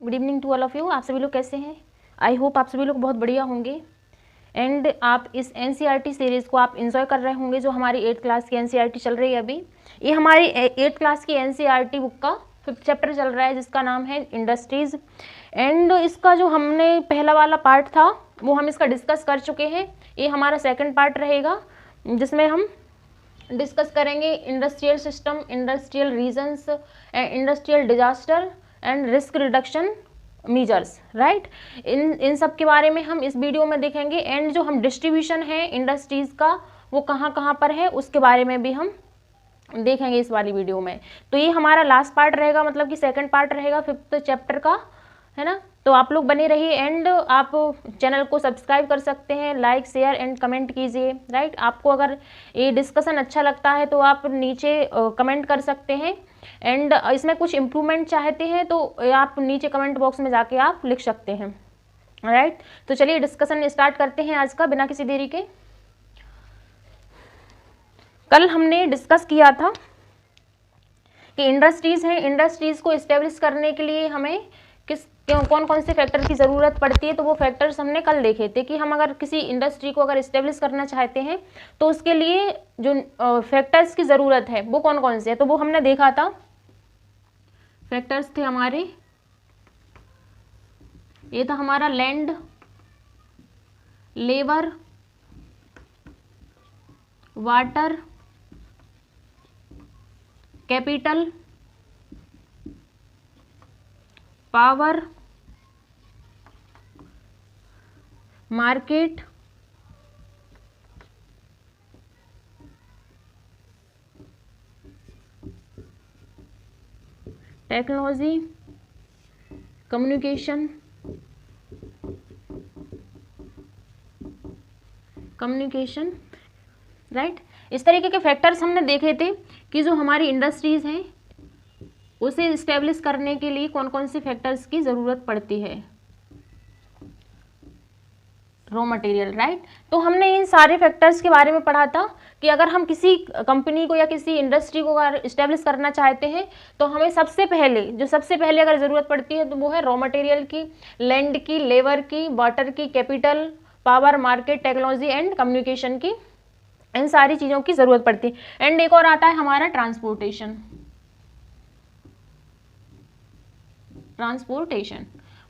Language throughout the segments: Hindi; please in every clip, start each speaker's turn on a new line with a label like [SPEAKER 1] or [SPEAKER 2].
[SPEAKER 1] Good evening to all of you. आप सभी लोग कैसे हैं? आई होप आप सभी लोग बहुत बढ़िया होंगे एंड आप इस एनसीईआरटी सीरीज़ को आप इन्जॉय कर रहे होंगे जो हमारी 8th क्लास की एनसीईआरटी चल रही है। अभी ये हमारी 8th क्लास की एनसीईआरटी बुक का 5th चैप्टर चल रहा है जिसका नाम है इंडस्ट्रीज़। एंड इसका जो हमने पहला वाला पार्ट था वो हम इसका डिस्कस कर चुके हैं। ये हमारा सेकेंड पार्ट रहेगा जिसमें हम डिस्कस करेंगे industrial system, industrial regions, industrial disaster and risk reduction measures, right. इन सब के बारे में हम इस वीडियो में देखेंगे। एंड जो हम डिस्ट्रीब्यूशन है इंडस्ट्रीज़ का वो कहाँ कहाँ पर है उसके बारे में भी हम देखेंगे इस वाली वीडियो में। तो ये हमारा लास्ट पार्ट रहेगा, मतलब कि सेकंड पार्ट रहेगा 5th चैप्टर का, है ना। तो आप लोग बने रहिए एंड आप चैनल को सब्सक्राइब कर सकते हैं, लाइक शेयर एंड कमेंट कीजिए, राइट। आपको अगर ये डिस्कशन अच्छा लगता है तो आप नीचे कमेंट कर सकते हैं एंड इसमें कुछ इम्प्रूवमेंट चाहते हैं तो आप नीचे कमेंट बॉक्स में जाके आप लिख सकते हैं, राइट। तो चलिए डिस्कशन स्टार्ट करते हैं आज का बिना किसी देरी के। कल हमने डिस्कस किया था कि इंडस्ट्रीज़ हैं, इंडस्ट्रीज़ को इस्टेब्लिश करने के लिए हमें कौन कौन से फैक्टर की ज़रूरत पड़ती है। तो वो फैक्टर्स हमने कल देखे थे कि हम अगर किसी इंडस्ट्री को अगर इस्टेब्लिश करना चाहते हैं तो उसके लिए जो फैक्टर्स की ज़रूरत है वो कौन कौन से है। तो वो हमने देखा था, फैक्टर्स थे हमारे, ये था हमारा land, labour, water, capital, power, market, technology, communication, right. इस तरीके के फैक्टर्स हमने देखे थे कि जो हमारी इंडस्ट्रीज़ हैं उसे इस्टेब्लिश करने के लिए कौन कौन से फैक्टर्स की ज़रूरत पड़ती है। Raw material, right. तो हमने इन सारे फैक्टर्स के बारे में पढ़ा था कि अगर हम किसी कंपनी को या किसी इंडस्ट्री को अगर इस्टेब्लिश करना चाहते हैं तो हमें सबसे पहले अगर ज़रूरत पड़ती है तो वो है रॉ मटेरियल की, लैंड की, लेबर की, वाटर की, capital, power, market, technology and communication की। इन सारी चीज़ों की ज़रूरत पड़ती है। एंड एक और आता है हमारा ट्रांसपोर्टेशन,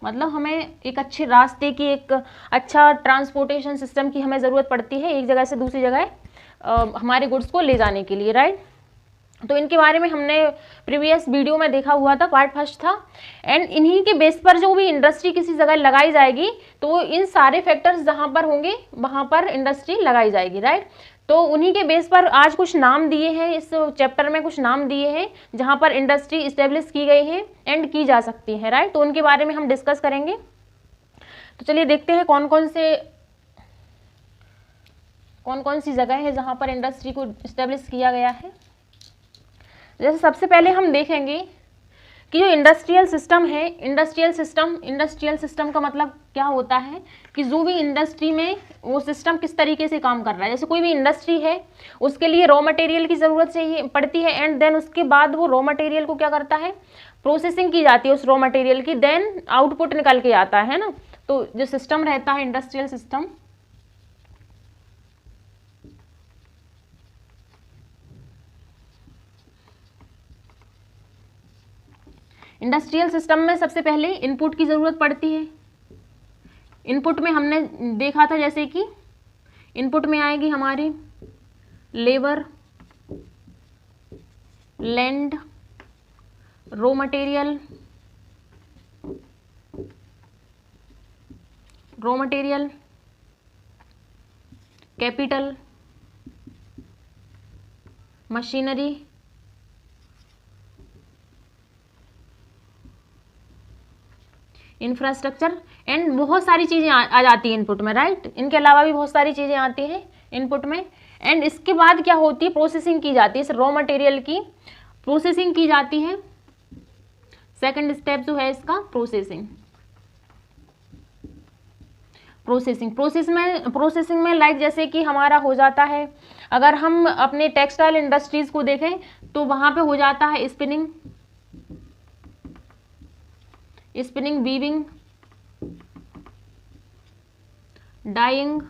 [SPEAKER 1] मतलब हमें एक अच्छे रास्ते की, एक अच्छा ट्रांसपोर्टेशन सिस्टम की हमें ज़रूरत पड़ती है एक जगह से दूसरी जगह हमारे गुड्स को ले जाने के लिए, राइट। तो इनके बारे में हमने प्रीवियस वीडियो में देखा हुआ था, पार्ट फर्स्ट था। एंड इन्हीं के बेस पर जो भी इंडस्ट्री किसी जगह लगाई जाएगी तो इन सारे फैक्टर्स जहाँ पर होंगे वहाँ पर इंडस्ट्री लगाई जाएगी, राइट। तो उन्हीं के बेस पर आज कुछ नाम दिए हैं, इस चैप्टर में कुछ नाम दिए हैं जहाँ पर इंडस्ट्री इस्टेब्लिश की गई है एंड की जा सकती है, राइट। तो उनके बारे में हम डिस्कस करेंगे। तो चलिए देखते हैं कौन कौन सी जगह है जहाँ पर इंडस्ट्री को इस्टेब्लिश किया गया है। जैसे सबसे पहले हम देखेंगे कि जो इंडस्ट्रियल सिस्टम है, इंडस्ट्रियल सिस्टम का मतलब क्या होता है कि जो भी इंडस्ट्री में वो सिस्टम किस तरीके से काम कर रहा है। जैसे कोई भी इंडस्ट्री है उसके लिए रॉ मटेरियल की ज़रूरत चाहिए पड़ती है एंड देन उसके बाद वो रॉ मटेरियल को क्या करता है, प्रोसेसिंग की जाती है उस रॉ मटेरियल की, देन आउटपुट निकल के आता है ना। तो जो सिस्टम रहता है इंडस्ट्रियल सिस्टम, इंडस्ट्रियल सिस्टम में सबसे पहले इनपुट की ज़रूरत पड़ती है। इनपुट में हमने देखा था जैसे कि इनपुट में आएगी हमारी labour, land, raw material, capital, machinery, infrastructure and बहुत सारी चीज़ें आ जाती हैं इनपुट में, राइट। इनके अलावा भी बहुत सारी चीज़ें आती हैं इनपुट में। एंड इसके बाद क्या होती है, प्रोसेसिंग की जाती है, इस रॉ मटेरियल की प्रोसेसिंग की जाती है। सेकंड स्टेप जो है इसका प्रोसेसिंग प्रोसेसिंग में लाइक जैसे कि हमारा हो जाता है, अगर हम अपने टेक्सटाइल इंडस्ट्रीज को देखें तो वहाँ पे हो जाता है स्पिनिंग, स्पिनिंग, वीविंग, डाइंग,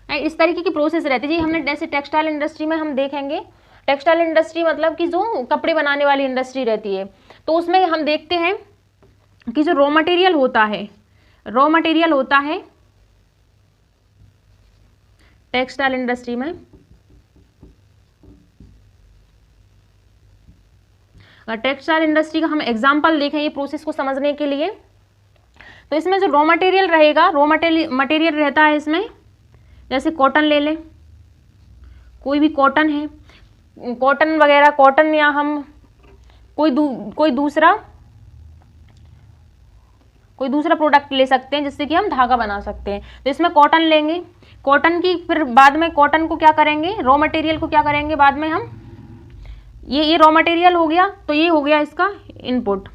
[SPEAKER 1] इस तरीके की प्रोसेस रहती है जी। हमने जैसे टेक्सटाइल इंडस्ट्री में हम देखेंगे, टेक्सटाइल इंडस्ट्री मतलब कि जो कपड़े बनाने वाली इंडस्ट्री रहती है, तो उसमें हम देखते हैं कि जो रॉ मटेरियल होता है, रॉ मटेरियल होता है टेक्सटाइल इंडस्ट्री में, टेक्सटाइल इंडस्ट्री का हम एग्जांपल देखें ये प्रोसेस को समझने के लिए, तो इसमें जो रॉ मटेरियल रहेगा, रॉ मटेरियल रहता है इसमें, जैसे कॉटन ले लें, कोई भी कॉटन है, कॉटन वगैरह, कॉटन या हम कोई दूसरा प्रोडक्ट ले सकते हैं जिससे कि हम धागा बना सकते हैं। तो इसमें कॉटन लेंगे, कॉटन की फिर बाद में कॉटन को क्या करेंगे, रॉ मटेरियल को क्या करेंगे बाद में हम, ये रॉ मटेरियल हो गया, तो ये हो गया इसका इनपुट।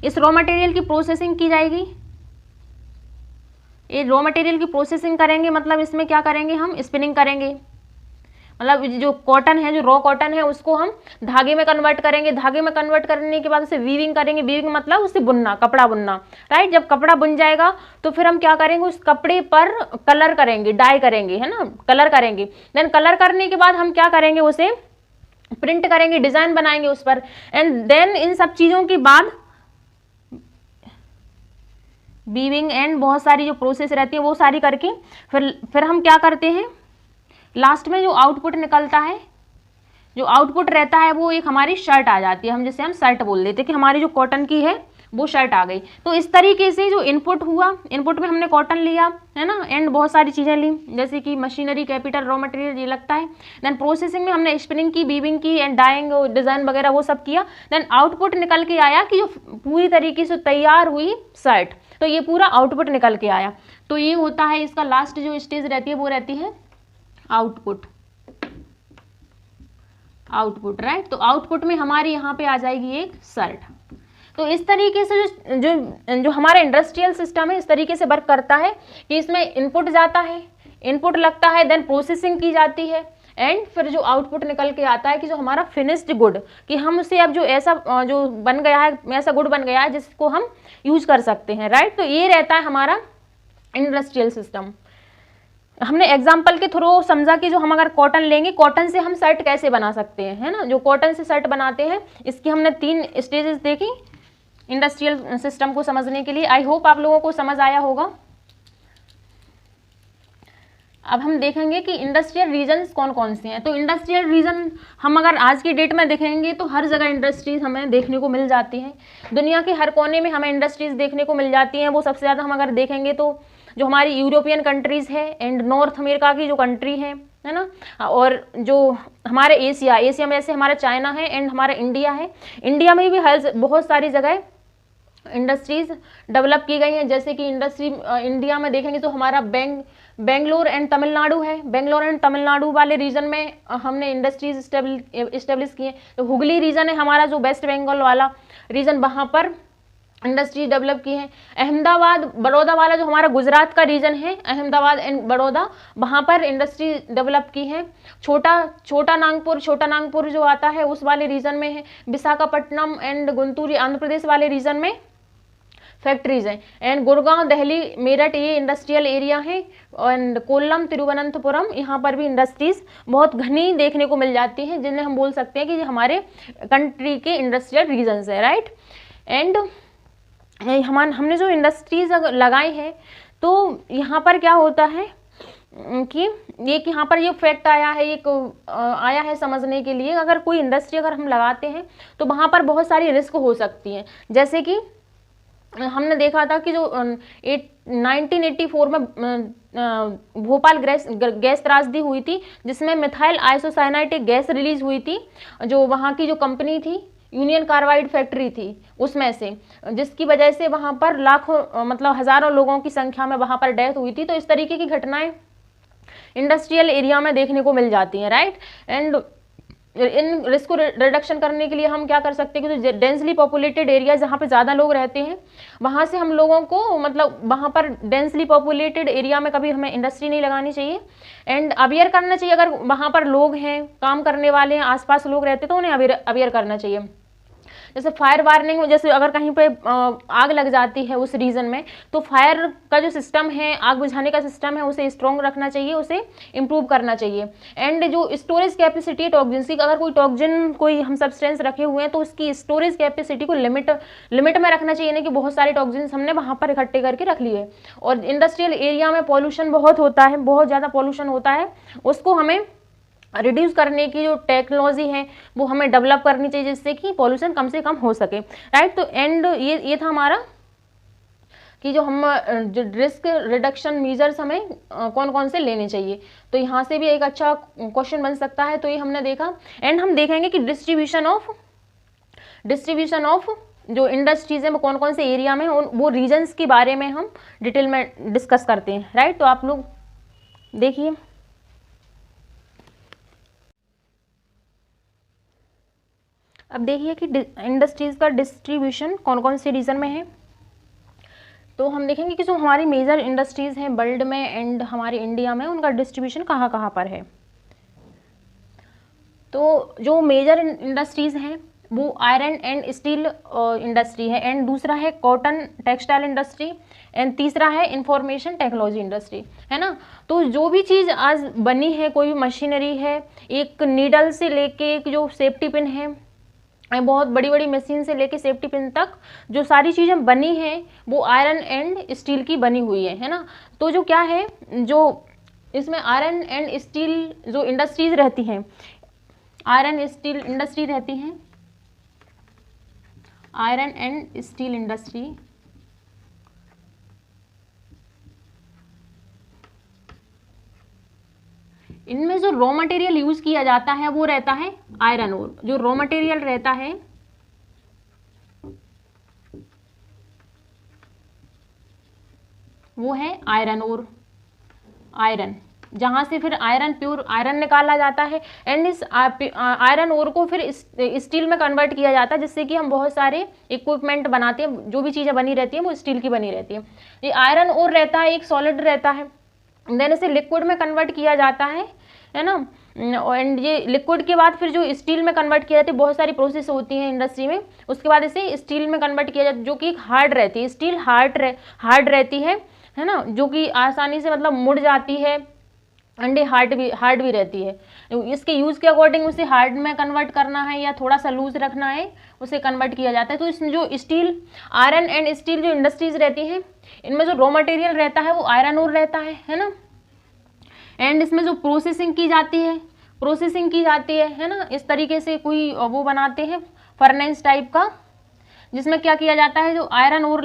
[SPEAKER 1] इस रॉ मटेरियल की प्रोसेसिंग की जाएगी, ये रॉ मटेरियल की प्रोसेसिंग करेंगे, मतलब इसमें क्या करेंगे हम, स्पिनिंग करेंगे, मतलब जो कॉटन है, जो रॉ कॉटन है उसको हम धागे में कन्वर्ट करेंगे, धागे में कन्वर्ट करने के बाद उसे वीविंग करेंगे, वीविंग मतलब उसे बुनना, कपड़ा बुनना, राइट। जब कपड़ा बुन जाएगा तो फिर हम क्या करेंगे, उस कपड़े पर कलर करेंगे, डाई करेंगे, है ना, कलर करेंगे। देन कलर करने के बाद हम क्या करेंगे, उसे प्रिंट करेंगे, डिजाइन बनाएंगे उस पर। एंड देन इन सब चीजों के बाद वीविंग एंड बहुत सारी जो प्रोसेस रहती है वो सारी करके फिर हम क्या करते हैं, लास्ट में जो आउटपुट निकलता है, जो आउटपुट रहता है वो एक हमारी शर्ट आ जाती है, हम जिसे हम शर्ट बोल देते हैं कि हमारी जो कॉटन की है वो शर्ट आ गई। तो इस तरीके से जो इनपुट हुआ, इनपुट में हमने कॉटन लिया, है ना, एंड बहुत सारी चीज़ें ली जैसे कि मशीनरी, कैपिटल, रॉ मटेरियल, ये लगता है। देन प्रोसेसिंग में हमने स्पिनिंग की, वीविंग की एंड डाइंग, डिज़ाइन वगैरह वो सब किया। देन आउटपुट निकल के आया कि जो पूरी तरीके से तैयार हुई शर्ट, तो ये पूरा आउटपुट निकल के आया। तो ये होता है इसका लास्ट जो स्टेज रहती है वो रहती है आउटपुट, राइट। तो आउटपुट में हमारी यहाँ पे आ जाएगी एक शर्ट। तो इस तरीके से जो हमारा इंडस्ट्रियल सिस्टम है इस तरीके से वर्क करता है कि इसमें इनपुट जाता है, इनपुट लगता है, देन प्रोसेसिंग की जाती है, एंड फिर जो आउटपुट निकल के आता है कि जो हमारा फिनिश्ड गुड, कि हम उसे अब जो ऐसा जो बन गया है, ऐसा गुड बन गया है जिसको हम यूज कर सकते हैं, राइट। तो ये रहता है हमारा इंडस्ट्रियल सिस्टम। हमने एग्जाम्पल के थ्रू समझा कि जो हम अगर कॉटन लेंगे, कॉटन से हम शर्ट कैसे बना सकते हैं, है ना, जो कॉटन से शर्ट बनाते हैं, इसकी हमने 3 स्टेजेस देखी इंडस्ट्रियल सिस्टम को समझने के लिए। आई होप आप लोगों को समझ आया होगा। अब हम देखेंगे कि इंडस्ट्रियल रीजन्स कौन कौन से हैं। तो इंडस्ट्रियल रीजन हम अगर आज की डेट में देखेंगे तो हर जगह इंडस्ट्रीज हमें देखने को मिल जाती हैं, दुनिया के हर कोने में हमें इंडस्ट्रीज देखने को मिल जाती हैं। वो सबसे ज़्यादा हम अगर देखेंगे तो जो हमारी यूरोपियन कंट्रीज़ है एंड नॉर्थ अमेरिका की जो कंट्री है ना, और जो हमारे एशिया में जैसे हमारा चाइना है एंड हमारा इंडिया है। इंडिया में भी हर बहुत सारी जगह इंडस्ट्रीज डेवलप की गई हैं, जैसे कि इंडिया में देखेंगे तो हमारा बेंगलोर एंड तमिलनाडु है। बेंगलोर एंड तमिलनाडु वाले रीजन में हमने इंडस्ट्रीज इस्टेब्लिश किए। तो हुगली रीजन है हमारा, जो वेस्ट बंगाल वाला रीजन, वहाँ पर इंडस्ट्री डेवलप की है। अहमदाबाद, बड़ौदा वाला जो हमारा गुजरात का रीजन है, अहमदाबाद एंड बड़ौदा, वहाँ पर इंडस्ट्री डेवलप की है। छोटा नागपुर जो आता है उस वाले रीजन में है। विशाखापट्टनम एंड गुंटूर आंध्र प्रदेश वाले रीजन में फैक्ट्रीज हैं। एंड गुड़गांव, दिल्ली, मेरठ ये इंडस्ट्रियल एरिया है। एंड कोल्लम, तिरुवनंतपुरम, यहाँ पर भी इंडस्ट्रीज बहुत घनी देखने को मिल जाती हैं, जिन्हें हम बोल सकते हैं कि हमारे कंट्री के इंडस्ट्रियल रीजन्स है, राइट। एंड हमने जो इंडस्ट्रीज लगाई है तो यहाँ पर क्या होता है कि यहाँ पर ये फैक्ट आया है, आया है समझने के लिए, अगर कोई इंडस्ट्री अगर हम लगाते हैं तो वहाँ पर बहुत सारी रिस्क हो सकती हैं। जैसे कि हमने देखा था कि जो 1984 में भोपाल गैस त्रासदी हुई थी, जिसमें मिथाइल आइसोसाइनाइड गैस रिलीज हुई थी, जो वहाँ की जो कंपनी थी यूनियन कार्बाइड फैक्ट्री थी उसमें से, जिसकी वजह से वहाँ पर लाखों मतलब हज़ारों लोगों की संख्या में वहाँ पर डेथ हुई थी। तो इस तरीके की घटनाएं इंडस्ट्रियल एरिया में देखने को मिल जाती हैं, राइट। एंड इन रिस्क को रिडक्शन करने के लिए हम क्या कर सकते हैं कि जो डेंसली पॉपुलेटेड एरिया जहाँ पे ज़्यादा लोग रहते हैं वहाँ से हम लोगों को मतलब वहाँ पर डेंसली पॉपुलेटेड एरिया में कभी हमें इंडस्ट्री नहीं लगानी चाहिए। एंड अवेयर करना चाहिए, अगर वहाँ पर लोग हैं, काम करने वाले हैं, आसपास लोग रहते हैं तो उन्हें अवेयर करना चाहिए। जैसे फायर वार्निंग, जैसे अगर कहीं पे आग लग जाती है उस रीजन में, तो फायर का जो सिस्टम है, आग बुझाने का सिस्टम है, उसे स्ट्रॉन्ग रखना चाहिए, उसे इम्प्रूव करना चाहिए। एंड जो स्टोरेज कैपेसिटी है टॉक्सिन की, अगर कोई टॉक्सिन कोई हम सब्सटेंस रखे हुए हैं तो उसकी स्टोरेज कैपेसिटी को लिमिट में रखना चाहिए, नहीं कि बहुत सारे टॉक्सिन हमने वहाँ पर इकट्ठे करके रख लिए। और इंडस्ट्रियल एरिया में पॉल्यूशन बहुत होता है, बहुत ज़्यादा पॉल्यूशन होता है, उसको हमें रिड्यूस करने की जो टेक्नोलॉजी है वो हमें डेवलप करनी चाहिए, जिससे कि पॉल्यूशन कम से कम हो सके, राइट। तो एंड ये था हमारा कि जो हम जो रिस्क रिडक्शन मेजर्स हमें कौन कौन से लेने चाहिए। तो यहाँ से भी एक अच्छा क्वेश्चन बन सकता है। तो ये हमने देखा। एंड हम देखेंगे कि डिस्ट्रीब्यूशन ऑफ जो इंडस्ट्रीज है वो कौन कौन से एरिया में, वो रीजन्स के बारे में हम डिटेल में डिस्कस करते हैं, राइट। तो आप लोग देखिए, अब देखिए कि इंडस्ट्रीज का डिस्ट्रीब्यूशन कौन कौन से रीजन में है। तो हम देखेंगे कि जो हमारी मेजर इंडस्ट्रीज हैं वर्ल्ड में एंड हमारे इंडिया में, उनका डिस्ट्रीब्यूशन कहाँ कहाँ पर है। तो जो मेजर इंडस्ट्रीज हैं वो आयरन एंड स्टील इंडस्ट्री है, एंड दूसरा है कॉटन टेक्सटाइल इंडस्ट्री, एंड तीसरा है इंफॉर्मेशन टेक्नोलॉजी इंडस्ट्री, है ना। तो जो भी चीज़ आज बनी है, कोई भी मशीनरी है, एक नीडल से लेके एक जो सेफ्टी पिन है, बहुत बड़ी बड़ी मशीन से लेके सेफ्टी पिन तक जो सारी चीज़ें बनी हैं वो आयरन एंड स्टील की बनी हुई है ना। तो जो क्या है, जो इसमें आयरन एंड स्टील जो इंडस्ट्रीज रहती हैं, आयरन स्टील इंडस्ट्री रहती हैं, आयरन एंड स्टील इंडस्ट्री, इनमें जो रॉ मटेरियल यूज किया जाता है वो रहता है आयरन ओर। जो रॉ मटेरियल रहता है वो है आयरन ओर, आयरन, जहां से फिर आयरन, प्योर आयरन निकाला जाता है, एंड इस आयरन ओर को फिर स्टील में कन्वर्ट किया जाता है, जिससे कि हम बहुत सारे इक्विपमेंट बनाते हैं। जो भी चीज़ें बनी रहती हैं वो स्टील की बनी रहती है। ये आयरन ओर रहता है, एक सॉलिड रहता है, देन इसे लिक्विड में कन्वर्ट किया जाता है ना। एंड ये लिक्विड के बाद फिर जो स्टील में कन्वर्ट किया जाता है, बहुत सारी प्रोसेस होती है इंडस्ट्री में, उसके बाद इसे स्टील में कन्वर्ट किया जाता है, जो कि हार्ड रहती है। स्टील हार्ड रहती है ना, जो कि आसानी से मतलब मुड़ जाती है, एंड हार्ड भी रहती है। इसके यूज़ के अकॉर्डिंग उसे हार्ड में कन्वर्ट करना है या थोड़ा सा लूज रखना है, उसे कन्वर्ट किया जाता है। तो इसमें जो स्टील, आयरन एंड स्टील जो इंडस्ट्रीज रहती हैं, इनमें जो रॉ मटेरियल रहता है वो आयरन ओर रहता है ना। एंड इसमें जो प्रोसेसिंग की जाती है ना, इस तरीके से कोई वो बनाते हैं फर्नेस टाइप का, जिसमें क्या किया जाता है, जो आयरन ओर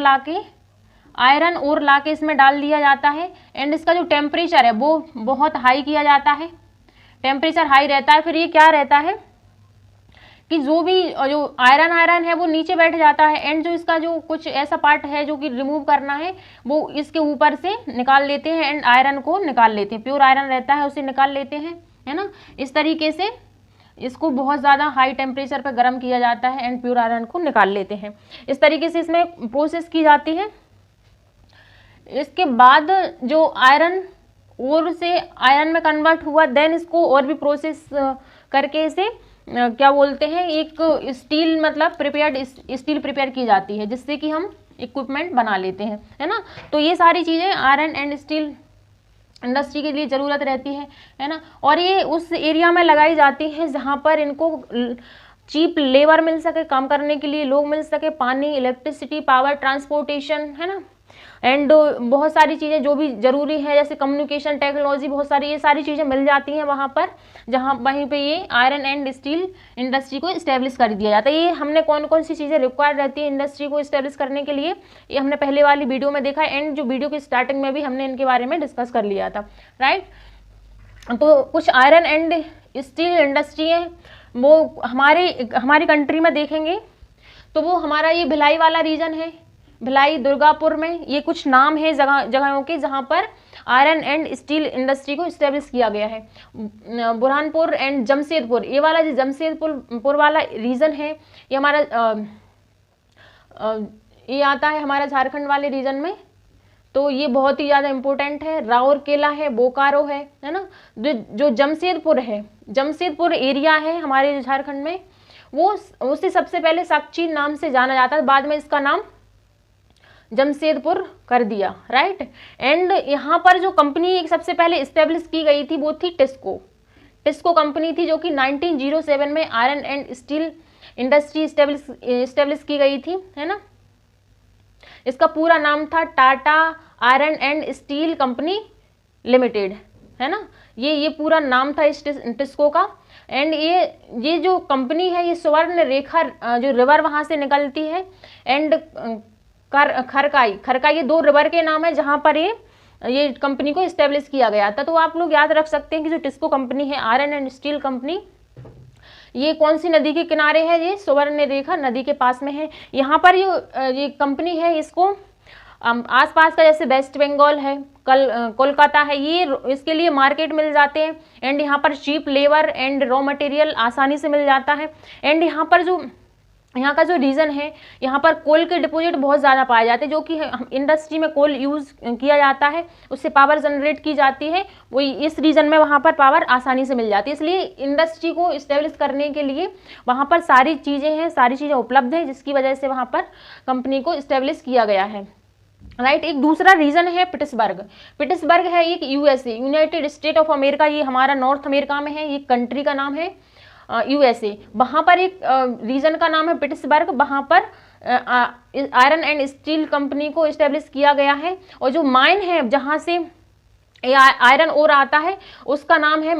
[SPEAKER 1] लाके इसमें डाल दिया जाता है, एंड इसका जो टेम्परेचर है वो बहुत हाई किया जाता है, टेम्परेचर हाई रहता है। फिर ये क्या रहता है कि जो आयरन है वो नीचे बैठ जाता है, एंड जो इसका जो कुछ ऐसा पार्ट है जो कि रिमूव करना है वो इसके ऊपर से निकाल लेते हैं, एंड आयरन को निकाल लेते हैं। प्योर आयरन रहता है उसे निकाल लेते हैं, है ना। इस तरीके से इसको बहुत ज़्यादा हाई टेम्परेचर पर गर्म किया जाता है, एंड प्योर आयरन को निकाल लेते हैं। इस तरीके से इसमें प्रोसेस की जाती है। इसके बाद जो आयरन ओर से आयरन में कन्वर्ट हुआ, देन इसको और भी प्रोसेस करके इसे क्या बोलते हैं, एक स्टील मतलब स्टील प्रिपेयर की जाती है, जिससे कि हम इक्विपमेंट बना लेते हैं, है ना। तो ये सारी चीज़ें आयरन एंड स्टील इंडस्ट्री के लिए ज़रूरत रहती है ना। और ये उस एरिया में लगाई जाती है जहाँ पर इनको चीप लेबर मिल सके, काम करने के लिए लोग मिल सके, पानी, इलेक्ट्रिसिटी, पावर, ट्रांसपोर्टेशन, है ना। एंड बहुत सारी चीज़ें जो भी ज़रूरी है, जैसे कम्युनिकेशन टेक्नोलॉजी, बहुत सारी ये सारी चीज़ें मिल जाती हैं वहाँ पर, वहीं पे ये आयरन एंड स्टील इंडस्ट्री को इस्टेब्लिश कर दिया जाता है। ये हमने कौन कौन सी चीज़ें रिक्वायर्ड रहती है इंडस्ट्री को इस्टेब्लिश करने के लिए, ये हमने पहले वाली वीडियो में देखा, एंड जो वीडियो की स्टार्टिंग में भी हमने इनके बारे में डिस्कस कर लिया था, राइट। तो कुछ आयरन एंड स्टील इंडस्ट्री है वो हमारी कंट्री में देखेंगे तो वो हमारा ये भिलाई वाला रीजन है, भिलाई, दुर्गापुर में। ये कुछ नाम है जगहों के जहाँ पर आयरन एंड स्टील इंडस्ट्री को इस्टेब्लिश किया गया है। बुरहानपुर एंड जमशेदपुर, ये वाला जो जमशेदपुर वाला रीजन है, ये हमारा ये आता है हमारा झारखंड वाले रीजन में। तो ये बहुत ही ज़्यादा इम्पोर्टेंट है। राउरकेला है, बोकारो है ना। जो जमशेदपुर है, जमशेदपुर एरिया है हमारे झारखंड में, वो उसे सबसे पहले सक्ची नाम से जाना जाता है, बाद में इसका नाम जमशेदपुर कर दिया, राइट। एंड यहाँ पर जो कंपनी सबसे पहले इस्टेब्लिश की गई थी वो थी टिस्को कंपनी थी, जो कि 1907 में iron and steel industry establish की गई थी, है ना। इसका पूरा नाम था Tata iron and steel company limited, है ना। ये पूरा नाम था इस टिस्को का। एंड ये जो कंपनी है, ये सुवर्ण रेखा जो रिवर वहाँ से निकलती है, एंड खरकाई, ये 2 रिवर के नाम है जहाँ पर ये कंपनी को इस्टेब्लिश किया गया था। तो आप लोग याद रख सकते हैं कि जो टिस्को कंपनी है, आयरन एंड स्टील कंपनी, ये कौन सी नदी के किनारे है, ये सुवर्ण रेखा नदी के पास में है। यहाँ पर ये कंपनी है, इसको आसपास का जैसे वेस्ट बंगाल है, कोलकाता है, ये इसके लिए मार्केट मिल जाते हैं। एंड यहाँ पर cheap labour and raw material आसानी से मिल जाता है। एंड यहाँ पर जो यहाँ का जो रीजन है, यहाँ पर कोल के डिपोजिट बहुत ज़्यादा पाए जाते हैं, जो कि इंडस्ट्री में कोल यूज़ किया जाता है, उससे पावर जनरेट की जाती है, वो इस रीजन में वहाँ पर पावर आसानी से मिल जाती है। इसलिए इंडस्ट्री को इस्टेब्लिश करने के लिए वहाँ पर सारी चीज़ें उपलब्ध हैं, जिसकी वजह से वहाँ पर कंपनी को इस्टेब्लिश किया गया है, राइट। एक दूसरा रीजन है पिट्सबर्ग है एक USA, United state of America, ये हमारा नॉर्थ अमेरिका में है, ये कंट्री का नाम है यूएसए। वहाँ पर एक रीजन का नाम है पिट्सबर्ग, वहाँ पर आयरन एंड स्टील कंपनी को इस्टेब्लिश किया गया है। और जो माइन है जहाँ से आयरन ओर आता है, उसका नाम है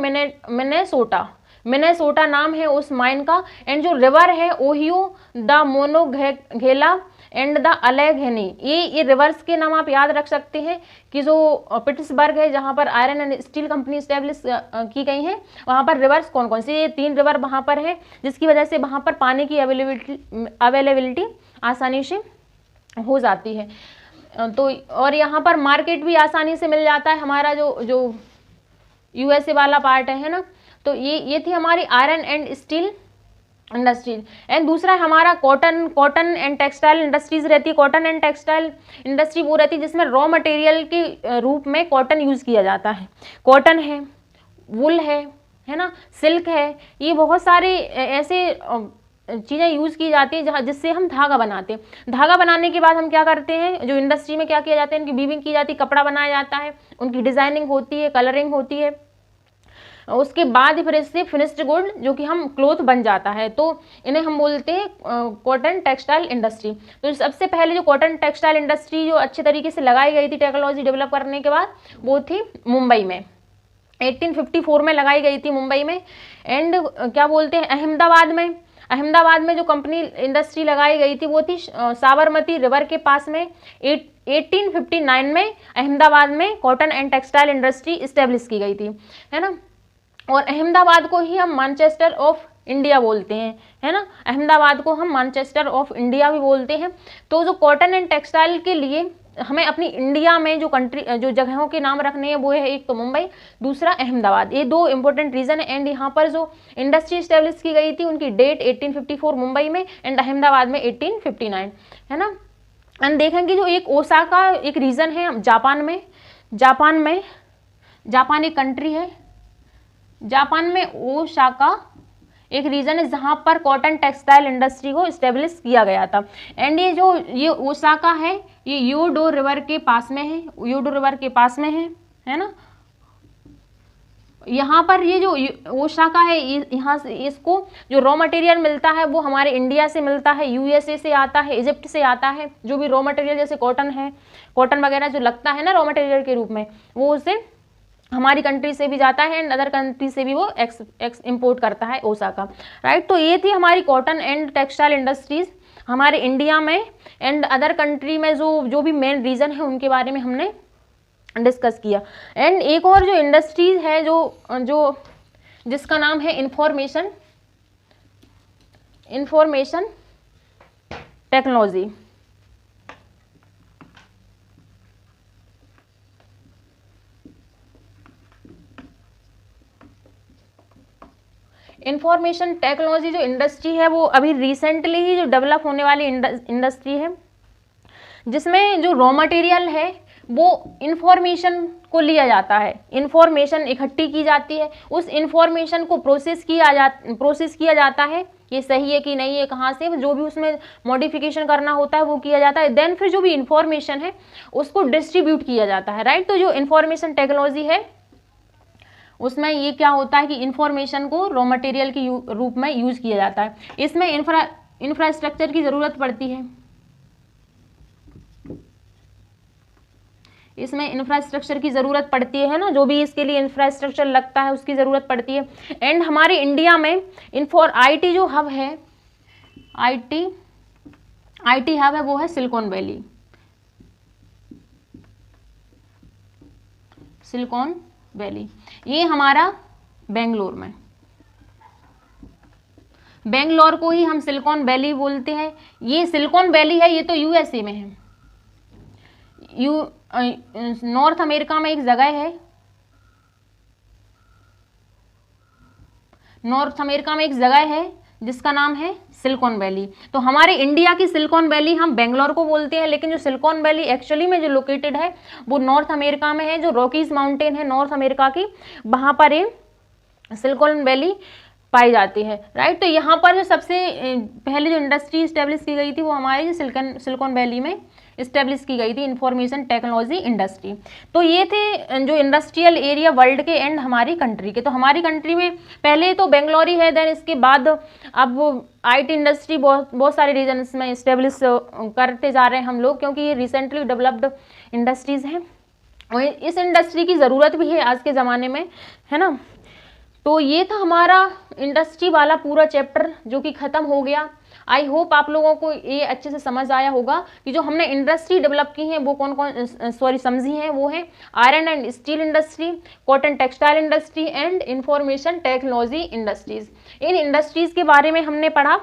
[SPEAKER 1] मिनेसोटा नाम है उस माइन का। एंड जो रिवर है ओहियो, द मोनोघेला एंड द अलेघेनी, ये रिवर्स के नाम आप याद रख सकते हैं कि जो पिट्सबर्ग है जहाँ पर iron and steel company establish की गई है, वहाँ पर रिवर्स कौन कौन से, ये 3 रिवर वहाँ पर है, जिसकी वजह से वहाँ पर पानी की अवेलेबिलिटी आसानी से हो जाती है। तो और यहाँ पर मार्केट भी आसानी से मिल जाता है, हमारा जो यूएसए वाला पार्ट है ना। तो ये थी हमारी iron and steel industries. And दूसरा हमारा कॉटन एंड टेक्सटाइल इंडस्ट्रीज रहती है। कॉटन एंड टेक्सटाइल इंडस्ट्री वो रहती है जिसमें रॉ मटेरियल के रूप में कॉटन यूज़ किया जाता है। कॉटन है, वुल है ना, सिल्क है, ये बहुत सारे ऐसे चीज़ें यूज़ की जाती है जिससे हम धागा बनाते हैं। धागा बनाने के बाद हम क्या करते हैं, जो इंडस्ट्री में क्या किया जाता है, इनकी वीविंग की जाती है, कपड़ा बनाया जाता है, उनकी डिज़ाइनिंग होती है, कलरिंग होती है, उसके बाद फिर इससे फिनिश्ड गुड जो कि हम क्लोथ बन जाता है, तो इन्हें हम बोलते हैं कॉटन टेक्सटाइल इंडस्ट्री। तो सबसे पहले जो कॉटन टेक्सटाइल इंडस्ट्री जो अच्छे तरीके से लगाई गई थी टेक्नोलॉजी डेवलप करने के बाद, वो थी मुंबई में, 1854 में लगाई गई थी मुंबई में। एंड क्या बोलते हैं, अहमदाबाद में जो कंपनी इंडस्ट्री लगाई गई थी वो थी साबरमती रिवर के पास में। 1859 में अहमदाबाद में cotton and textile industry establish की गई थी, है ना। और अहमदाबाद को ही हम मैनचेस्टर ऑफ इंडिया बोलते हैं, है ना। अहमदाबाद को हम मैनचेस्टर ऑफ इंडिया भी बोलते हैं। तो जो कॉटन एंड टेक्सटाइल के लिए हमें अपनी इंडिया में जो जगहों के नाम रखने हैं वो है, एक तो मुंबई, दूसरा अहमदाबाद। ये 2 इंपॉर्टेंट रीजन है। एंड यहाँ पर जो इंडस्ट्री इस्टेब्लिश की गई थी उनकी डेट 1854 मुंबई में, एंड अहमदाबाद में 1859, है ना। एंड देखेंगे जो एक ओसाका एक रीजन है जापान एक कंट्री है, जापान में ओसाका एक रीजन है जहां पर कॉटन टेक्सटाइल इंडस्ट्री को इस्टेब्लिश किया गया था। एंड ये ओसाका है, ये योडो रिवर के पास में है ना। यहाँ पर ये जो ओसाका है, यहाँ से इसको जो रॉ मटेरियल मिलता है वो हमारे इंडिया से मिलता है, यूएसए से आता है, इजिप्ट से आता है। जो भी रॉ मटेरियल जैसे कॉटन वगैरह जो लगता है ना रॉ मटेरियल के रूप में, वो उसे हमारी कंट्री से भी जाता है एंड अदर कंट्री से भी वो इंपोर्ट करता है ओसाका, राइट। तो ये थी हमारी कॉटन एंड टेक्सटाइल इंडस्ट्रीज हमारे इंडिया में। एंड अदर कंट्री में जो भी मेन रीजन है उनके बारे में हमने डिस्कस किया। एंड एक और जो इंडस्ट्रीज है जो जिसका नाम है इंफॉर्मेशन टेक्नोलॉजी। इंफॉर्मेशन टेक्नोलॉजी जो इंडस्ट्री है वो अभी रिसेंटली ही जो डेवलप होने वाली इंडस्ट्री है, जिसमें जो रॉ मटेरियल है वो इंफॉर्मेशन को लिया जाता है, इंफॉर्मेशन इकट्ठी की जाती है, उस इंफॉर्मेशन को प्रोसेस किया जाता है ये सही है कि नहीं है, कहाँ से, जो भी उसमें मॉडिफिकेशन करना होता है वो किया जाता है। देन फिर जो भी इंफॉर्मेशन है उसको डिस्ट्रीब्यूट किया जाता है, राइट। तो जो इंफॉर्मेशन टेक्नोलॉजी है उसमें ये क्या होता है कि इंफॉर्मेशन को रॉ मटेरियल के रूप में यूज किया जाता है। इसमें इंफ्रास्ट्रक्चर की ज़रूरत पड़ती है, इसमें इंफ्रास्ट्रक्चर की ज़रूरत पड़ती है ना, जो भी इसके लिए इंफ्रास्ट्रक्चर लगता है उसकी ज़रूरत पड़ती है। एंड हमारे इंडिया में आईटी जो हब है, आईटी हब है वो है सिलिकॉन वैली, सिलिकॉन वैली। ये हमारा बेंगलोर में, बेंगलोर को ही हम सिलिकॉन वैली बोलते हैं। ये सिलिकॉन वैली है, ये तो यूएसए में है, नॉर्थ अमेरिका में एक जगह है, नॉर्थ अमेरिका में एक जगह है जिसका नाम है सिलिकॉन वैली। तो हमारे इंडिया की सिलिकॉन वैली हम बेंगलोर को बोलते हैं, लेकिन जो सिलिकॉन वैली एक्चुअली में जो लोकेटेड है वो नॉर्थ अमेरिका में है, जो रॉकीज माउंटेन है नॉर्थ अमेरिका की, वहां पर ये सिलिकॉन वैली पाई जाती है, राइट। तो यहाँ पर जो सबसे पहले जो इंडस्ट्री इस्टेब्लिश की गई थी वो हमारे सिलिकॉन वैली में इस्टेब्लिश की गई थी, इंफॉर्मेशन टेक्नोलॉजी इंडस्ट्री। तो ये थे जो इंडस्ट्रियल एरिया वर्ल्ड के एंड हमारी कंट्री के। तो हमारी कंट्री में पहले तो बेंगलोर ही है, देन इसके बाद अब आईटी इंडस्ट्री बहुत सारे रीजन्स में इस्टेब्लिश करते जा रहे हैं हम लोग, क्योंकि ये रिसेंटली डेवलप्ड इंडस्ट्रीज़ हैं और इस इंडस्ट्री की ज़रूरत भी है आज के ज़माने में, है ना। तो ये था हमारा इंडस्ट्री वाला पूरा चैप्टर जो कि ख़त्म हो गया। आई होप आप लोगों को ये अच्छे से समझ आया होगा कि जो हमने इंडस्ट्री डेवलप की है वो समझी हैं, वो है iron and steel industry, cotton textile industry and information technology industries. In industries के बारे में हमने पढ़ा,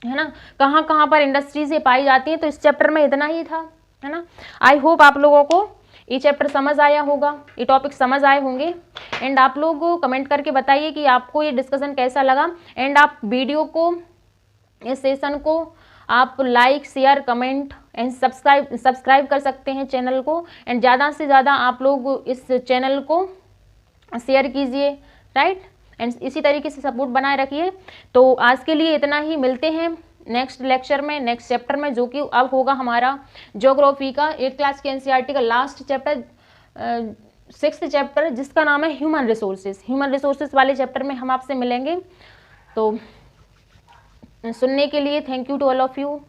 [SPEAKER 1] है ना, कहाँ कहाँ पर इंडस्ट्रीज पाई जाती हैं। तो इस चैप्टर में इतना ही था, है ना। आई होप आप लोगों को ये चैप्टर समझ आया होगा, ये टॉपिक समझ आए होंगे। एंड आप लोग कमेंट करके बताइए कि आपको ये डिस्कशन कैसा लगा। एंड आप वीडियो को, इस सेशन को आप like, share, comment and subscribe कर सकते हैं चैनल को। एंड ज़्यादा से ज़्यादा आप लोग इस चैनल को शेयर कीजिए, राइट। एंड इसी तरीके से सपोर्ट बनाए रखिए। तो आज के लिए इतना ही, मिलते हैं नेक्स्ट लेक्चर में, नेक्स्ट चैप्टर में, जो कि अब होगा हमारा ज्योग्राफी का 8th क्लास के एनसीईआरटी का लास्ट चैप्टर, 6th चैप्टर, जिसका नाम है ह्यूमन रिसोर्सेज। ह्यूमन रिसोर्सेज वाले चैप्टर में हम आपसे मिलेंगे। तो सुनने के लिए thank you to all of you.